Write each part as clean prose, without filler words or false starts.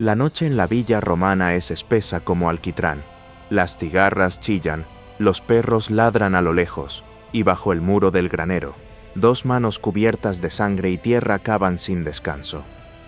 La noche en la villa romana es espesa como alquitrán. Las cigarras chillan, los perros ladran a lo lejos, y bajo el muro del granero, dos manos cubiertas de sangre y tierra cavan sin descanso.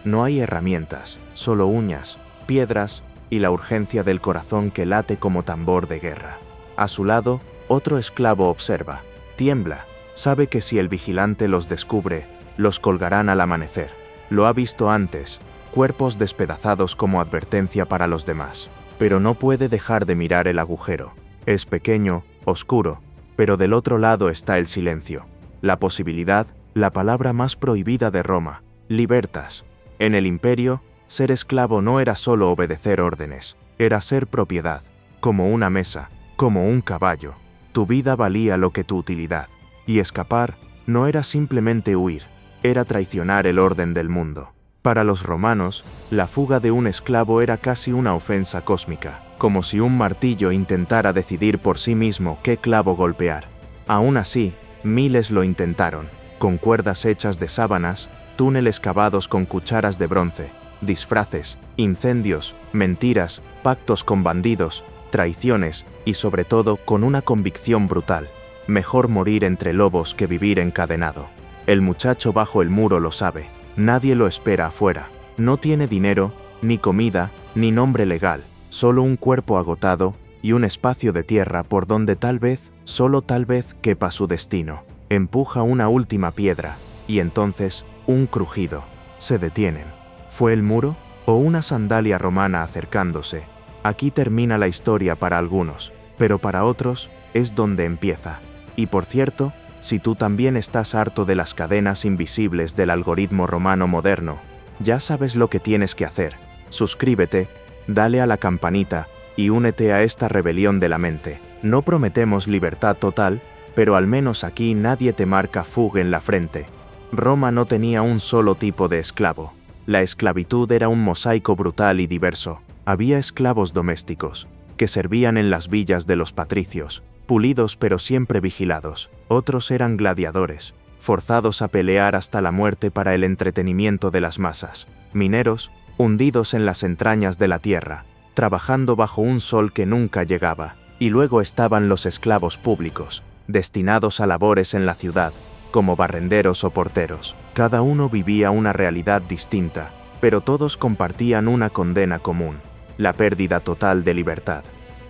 No hay herramientas, solo uñas, piedras y la urgencia del corazón que late como tambor de guerra. A su lado, otro esclavo observa, tiembla, sabe que si el vigilante los descubre, los colgarán al amanecer. Lo ha visto antes, cuerpos despedazados como advertencia para los demás. Pero no puede dejar de mirar el agujero. Es pequeño, oscuro, pero del otro lado está el silencio. La posibilidad, la palabra más prohibida de Roma, libertas. En el imperio, ser esclavo no era solo obedecer órdenes, era ser propiedad, como una mesa, como un caballo. Tu vida valía lo que tu utilidad. Y escapar no era simplemente huir, era traicionar el orden del mundo. Para los romanos, la fuga de un esclavo era casi una ofensa cósmica, como si un martillo intentara decidir por sí mismo qué clavo golpear. Aún así, miles lo intentaron, con cuerdas hechas de sábanas, túneles cavados con cucharas de bronce, disfraces, incendios, mentiras, pactos con bandidos, traiciones y sobre todo con una convicción brutal: mejor morir entre lobos que vivir encadenado. El muchacho bajo el muro lo sabe. Nadie lo espera afuera. No tiene dinero, ni comida, ni nombre legal, solo un cuerpo agotado y un espacio de tierra por donde tal vez, solo tal vez, quepa su destino. Empuja una última piedra, y entonces, un crujido. Se detienen. ¿Fue el muro o una sandalia romana acercándose? Aquí termina la historia para algunos, pero para otros es donde empieza. Y por cierto, si tú también estás harto de las cadenas invisibles del algoritmo romano moderno, ya sabes lo que tienes que hacer. Suscríbete, dale a la campanita y únete a esta rebelión de la mente. No prometemos libertad total, pero al menos aquí nadie te marca FUG en la frente. Roma no tenía un solo tipo de esclavo. La esclavitud era un mosaico brutal y diverso. Había esclavos domésticos, que servían en las villas de los patricios, pulidos pero siempre vigilados. Otros eran gladiadores, forzados a pelear hasta la muerte para el entretenimiento de las masas. Mineros, hundidos en las entrañas de la tierra, trabajando bajo un sol que nunca llegaba. Y luego estaban los esclavos públicos, destinados a labores en la ciudad, como barrenderos o porteros. Cada uno vivía una realidad distinta, pero todos compartían una condena común: la pérdida total de libertad.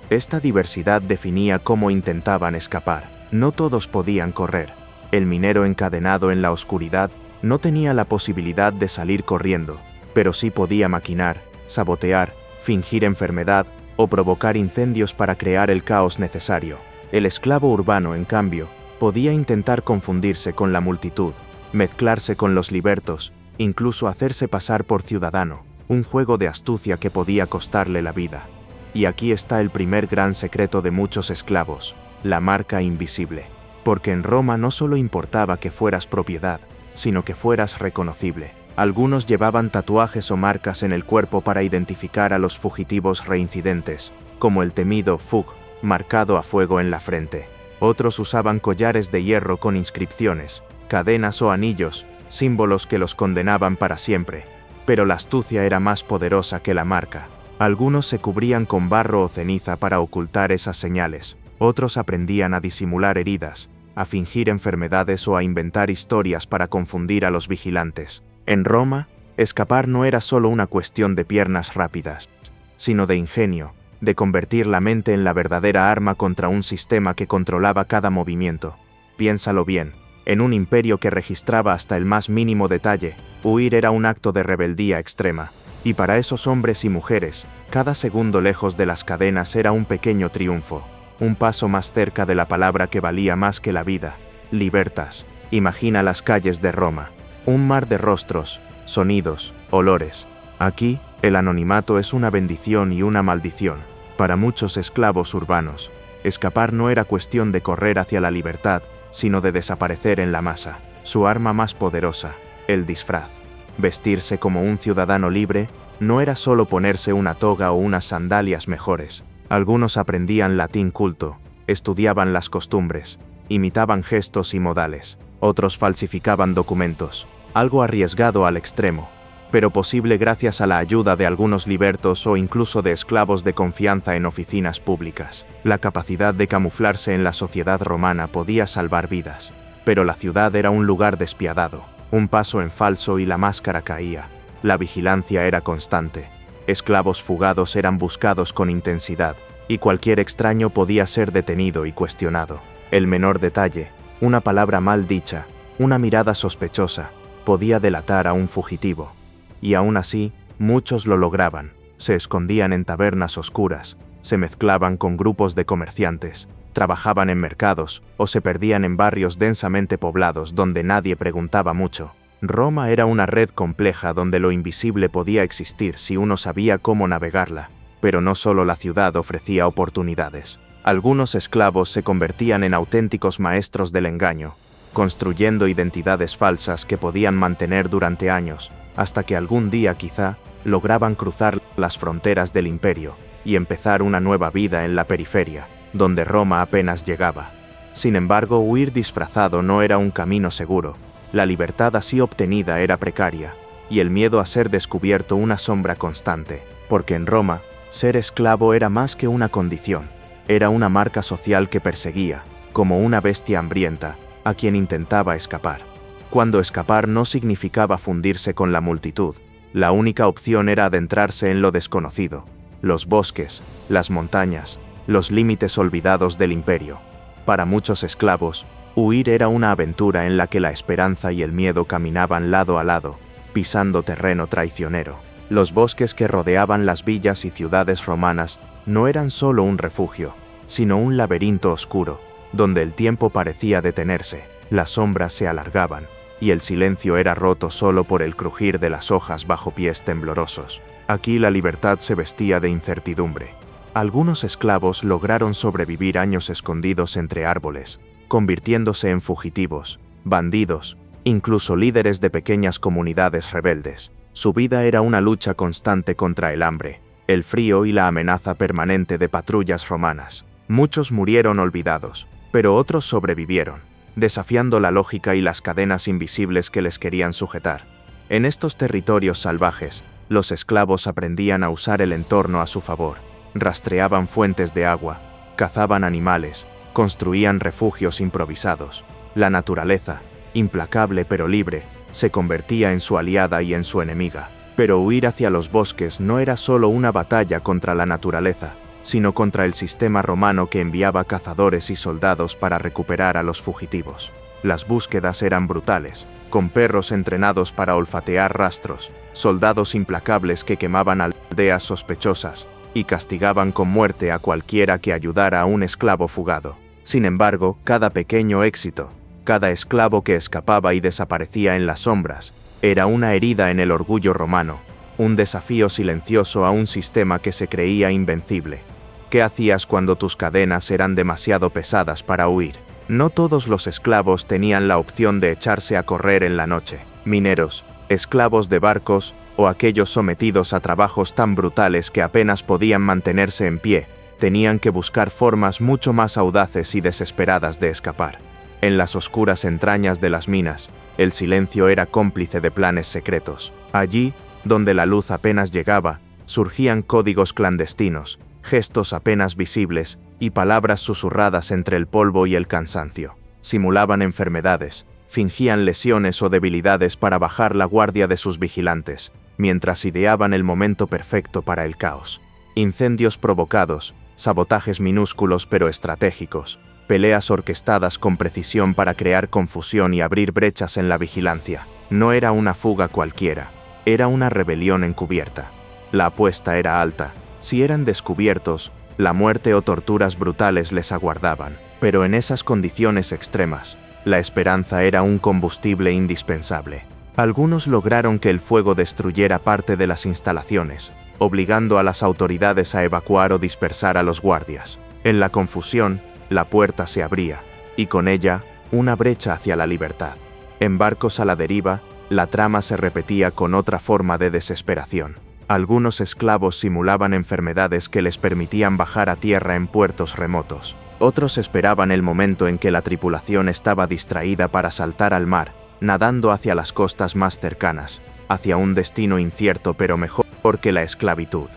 Esta diversidad definía cómo intentaban escapar. No todos podían correr. El minero encadenado en la oscuridad no tenía la posibilidad de salir corriendo, pero sí podía maquinar, sabotear, fingir enfermedad o provocar incendios para crear el caos necesario. El esclavo urbano, en cambio, podía intentar confundirse con la multitud, mezclarse con los libertos, incluso hacerse pasar por ciudadano, un juego de astucia que podía costarle la vida. Y aquí está el primer gran secreto de muchos esclavos: la marca invisible. Porque en Roma no solo importaba que fueras propiedad, sino que fueras reconocible. Algunos llevaban tatuajes o marcas en el cuerpo para identificar a los fugitivos reincidentes, como el temido FUG, marcado a fuego en la frente. Otros usaban collares de hierro con inscripciones, cadenas o anillos, símbolos que los condenaban para siempre. Pero la astucia era más poderosa que la marca. Algunos se cubrían con barro o ceniza para ocultar esas señales. Otros aprendían a disimular heridas, a fingir enfermedades o a inventar historias para confundir a los vigilantes. En Roma, escapar no era solo una cuestión de piernas rápidas, sino de ingenio, de convertir la mente en la verdadera arma contra un sistema que controlaba cada movimiento. Piénsalo bien, en un imperio que registraba hasta el más mínimo detalle, huir era un acto de rebeldía extrema. Y para esos hombres y mujeres, cada segundo lejos de las cadenas era un pequeño triunfo, un paso más cerca de la palabra que valía más que la vida: libertas. Imagina las calles de Roma, un mar de rostros, sonidos, olores. Aquí, el anonimato es una bendición y una maldición. Para muchos esclavos urbanos, escapar no era cuestión de correr hacia la libertad, sino de desaparecer en la masa. Su arma más poderosa, el disfraz. Vestirse como un ciudadano libre no era solo ponerse una toga o unas sandalias mejores. Algunos aprendían latín culto, estudiaban las costumbres, imitaban gestos y modales. Otros falsificaban documentos, algo arriesgado al extremo, pero posible gracias a la ayuda de algunos libertos o incluso de esclavos de confianza en oficinas públicas. La capacidad de camuflarse en la sociedad romana podía salvar vidas, pero la ciudad era un lugar despiadado. Un paso en falso y la máscara caía. La vigilancia era constante. Esclavos fugados eran buscados con intensidad, y cualquier extraño podía ser detenido y cuestionado. El menor detalle, una palabra mal dicha, una mirada sospechosa, podía delatar a un fugitivo. Y aún así, muchos lo lograban. Se escondían en tabernas oscuras, se mezclaban con grupos de comerciantes, trabajaban en mercados o se perdían en barrios densamente poblados donde nadie preguntaba mucho. Roma era una red compleja donde lo invisible podía existir si uno sabía cómo navegarla, pero no solo la ciudad ofrecía oportunidades. Algunos esclavos se convertían en auténticos maestros del engaño, construyendo identidades falsas que podían mantener durante años, hasta que algún día quizá lograban cruzar las fronteras del imperio y empezar una nueva vida en la periferia, donde Roma apenas llegaba. Sin embargo, huir disfrazado no era un camino seguro. La libertad así obtenida era precaria, y el miedo a ser descubierto una sombra constante, porque en Roma, ser esclavo era más que una condición, era una marca social que perseguía, como una bestia hambrienta, a quien intentaba escapar. Cuando escapar no significaba fundirse con la multitud, la única opción era adentrarse en lo desconocido, los bosques, las montañas, los límites olvidados del imperio. Para muchos esclavos, huir era una aventura en la que la esperanza y el miedo caminaban lado a lado, pisando terreno traicionero. Los bosques que rodeaban las villas y ciudades romanas no eran solo un refugio, sino un laberinto oscuro, donde el tiempo parecía detenerse, las sombras se alargaban, y el silencio era roto solo por el crujir de las hojas bajo pies temblorosos. Aquí la libertad se vestía de incertidumbre. Algunos esclavos lograron sobrevivir años escondidos entre árboles, convirtiéndose en fugitivos, bandidos, incluso líderes de pequeñas comunidades rebeldes. Su vida era una lucha constante contra el hambre, el frío y la amenaza permanente de patrullas romanas. Muchos murieron olvidados, pero otros sobrevivieron, desafiando la lógica y las cadenas invisibles que les querían sujetar. En estos territorios salvajes, los esclavos aprendían a usar el entorno a su favor. Rastreaban fuentes de agua, cazaban animales, construían refugios improvisados. La naturaleza, implacable pero libre, se convertía en su aliada y en su enemiga. Pero huir hacia los bosques no era solo una batalla contra la naturaleza, sino contra el sistema romano que enviaba cazadores y soldados para recuperar a los fugitivos. Las búsquedas eran brutales, con perros entrenados para olfatear rastros, soldados implacables que quemaban aldeas sospechosas y castigaban con muerte a cualquiera que ayudara a un esclavo fugado. Sin embargo, cada pequeño éxito, cada esclavo que escapaba y desaparecía en las sombras, era una herida en el orgullo romano, un desafío silencioso a un sistema que se creía invencible. ¿Qué hacías cuando tus cadenas eran demasiado pesadas para huir? No todos los esclavos tenían la opción de echarse a correr en la noche. Mineros, esclavos de barcos o aquellos sometidos a trabajos tan brutales que apenas podían mantenerse en pie, tenían que buscar formas mucho más audaces y desesperadas de escapar. En las oscuras entrañas de las minas, el silencio era cómplice de planes secretos. Allí, donde la luz apenas llegaba, surgían códigos clandestinos, gestos apenas visibles y palabras susurradas entre el polvo y el cansancio. Simulaban enfermedades, fingían lesiones o debilidades para bajar la guardia de sus vigilantes, mientras ideaban el momento perfecto para el caos. Incendios provocados, sabotajes minúsculos pero estratégicos, peleas orquestadas con precisión para crear confusión y abrir brechas en la vigilancia. No era una fuga cualquiera, era una rebelión encubierta. La apuesta era alta. Si eran descubiertos, la muerte o torturas brutales les aguardaban. Pero en esas condiciones extremas, la esperanza era un combustible indispensable. Algunos lograron que el fuego destruyera parte de las instalaciones, obligando a las autoridades a evacuar o dispersar a los guardias. En la confusión, la puerta se abría, y con ella, una brecha hacia la libertad. En barcos a la deriva, la trama se repetía con otra forma de desesperación. Algunos esclavos simulaban enfermedades que les permitían bajar a tierra en puertos remotos. Otros esperaban el momento en que la tripulación estaba distraída para saltar al mar, nadando hacia las costas más cercanas. hacia un destino incierto pero mejor que la esclavitud.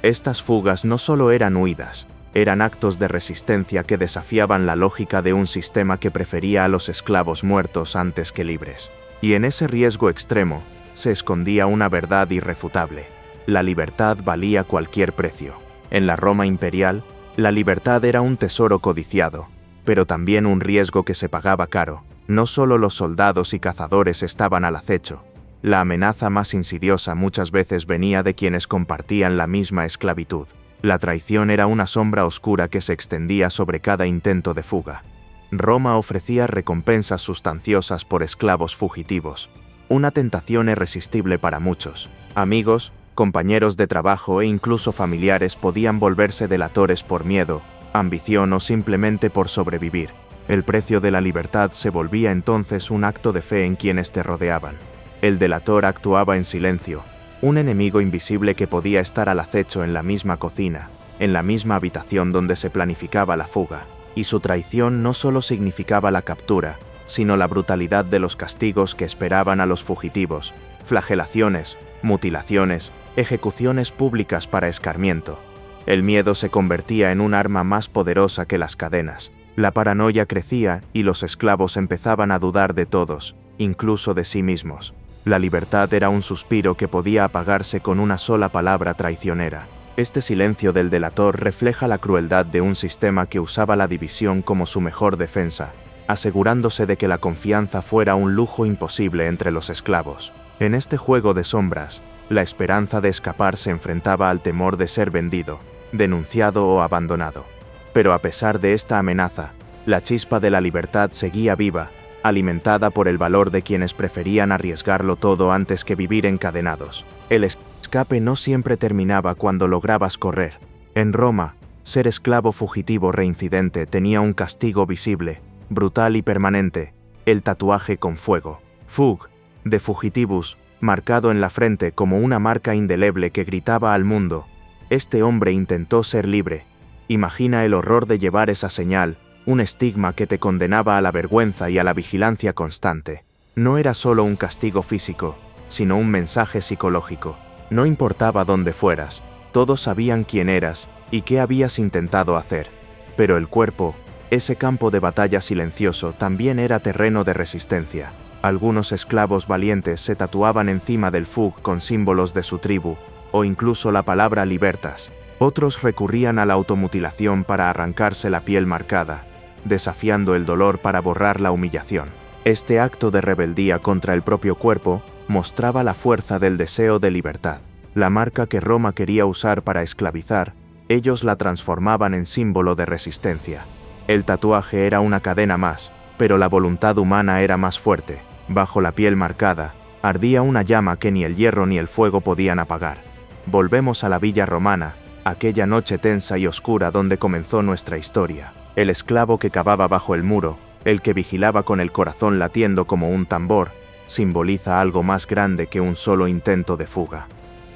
Estas fugas no solo eran huidas, eran actos de resistencia que desafiaban la lógica de un sistema que prefería a los esclavos muertos antes que libres. Y en ese riesgo extremo, se escondía una verdad irrefutable: la libertad valía cualquier precio. En la Roma imperial, la libertad era un tesoro codiciado, pero también un riesgo que se pagaba caro. No solo los soldados y cazadores estaban al acecho. La amenaza más insidiosa muchas veces venía de quienes compartían la misma esclavitud. La traición era una sombra oscura que se extendía sobre cada intento de fuga. Roma ofrecía recompensas sustanciosas por esclavos fugitivos, una tentación irresistible para muchos. Amigos, compañeros de trabajo e incluso familiares podían volverse delatores por miedo, ambición o simplemente por sobrevivir. El precio de la libertad se volvía entonces un acto de fe en quienes te rodeaban. El delator actuaba en silencio, un enemigo invisible que podía estar al acecho en la misma cocina, en la misma habitación donde se planificaba la fuga, y su traición no solo significaba la captura, sino la brutalidad de los castigos que esperaban a los fugitivos: flagelaciones, mutilaciones, ejecuciones públicas para escarmiento. El miedo se convertía en un arma más poderosa que las cadenas. La paranoia crecía y los esclavos empezaban a dudar de todos, incluso de sí mismos. La libertad era un suspiro que podía apagarse con una sola palabra traicionera. Este silencio del delator refleja la crueldad de un sistema que usaba la división como su mejor defensa, asegurándose de que la confianza fuera un lujo imposible entre los esclavos. En este juego de sombras, la esperanza de escapar se enfrentaba al temor de ser vendido, denunciado o abandonado. Pero a pesar de esta amenaza, la chispa de la libertad seguía viva, alimentada por el valor de quienes preferían arriesgarlo todo antes que vivir encadenados. El escape no siempre terminaba cuando lograbas correr. En Roma, ser esclavo fugitivo reincidente tenía un castigo visible, brutal y permanente: el tatuaje con fuego, fug, de fugitivus, marcado en la frente como una marca indeleble que gritaba al mundo: este hombre intentó ser libre. Imagina el horror de llevar esa señal, un estigma que te condenaba a la vergüenza y a la vigilancia constante. No era solo un castigo físico, sino un mensaje psicológico. No importaba dónde fueras, todos sabían quién eras y qué habías intentado hacer. Pero el cuerpo, ese campo de batalla silencioso, también era terreno de resistencia. Algunos esclavos valientes se tatuaban encima del fug con símbolos de su tribu, o incluso la palabra libertas. Otros recurrían a la automutilación para arrancarse la piel marcada, desafiando el dolor para borrar la humillación. Este acto de rebeldía contra el propio cuerpo mostraba la fuerza del deseo de libertad. La marca que Roma quería usar para esclavizar, ellos la transformaban en símbolo de resistencia. El tatuaje era una cadena más, pero la voluntad humana era más fuerte. Bajo la piel marcada, ardía una llama que ni el hierro ni el fuego podían apagar. Volvemos a la villa romana, aquella noche tensa y oscura donde comenzó nuestra historia. El esclavo que cavaba bajo el muro, el que vigilaba con el corazón latiendo como un tambor, simboliza algo más grande que un solo intento de fuga.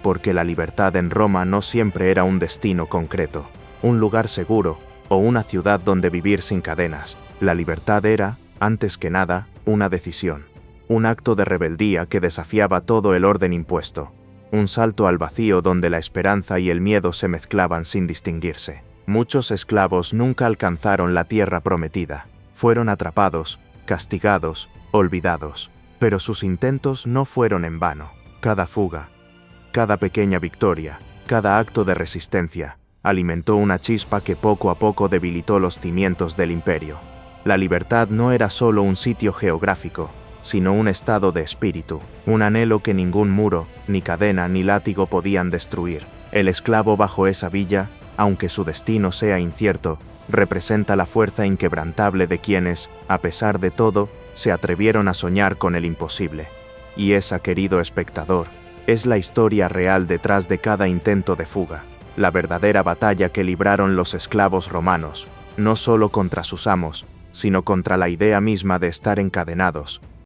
Porque la libertad en Roma no siempre era un destino concreto, un lugar seguro o una ciudad donde vivir sin cadenas. La libertad era, antes que nada, una decisión. Un acto de rebeldía que desafiaba todo el orden impuesto. Un salto al vacío donde la esperanza y el miedo se mezclaban sin distinguirse. Muchos esclavos nunca alcanzaron la tierra prometida. Fueron atrapados, castigados, olvidados. Pero sus intentos no fueron en vano. Cada fuga, cada pequeña victoria, cada acto de resistencia, alimentó una chispa que poco a poco debilitó los cimientos del imperio. La libertad no era solo un sitio geográfico, sino un estado de espíritu, un anhelo que ningún muro, ni cadena, ni látigo podían destruir. El esclavo bajo esa villa, aunque su destino sea incierto, representa la fuerza inquebrantable de quienes, a pesar de todo, se atrevieron a soñar con el imposible. Y esa, querido espectador, es la historia real detrás de cada intento de fuga, la verdadera batalla que libraron los esclavos romanos, no solo contra sus amos, sino contra la idea misma de estar encadenados,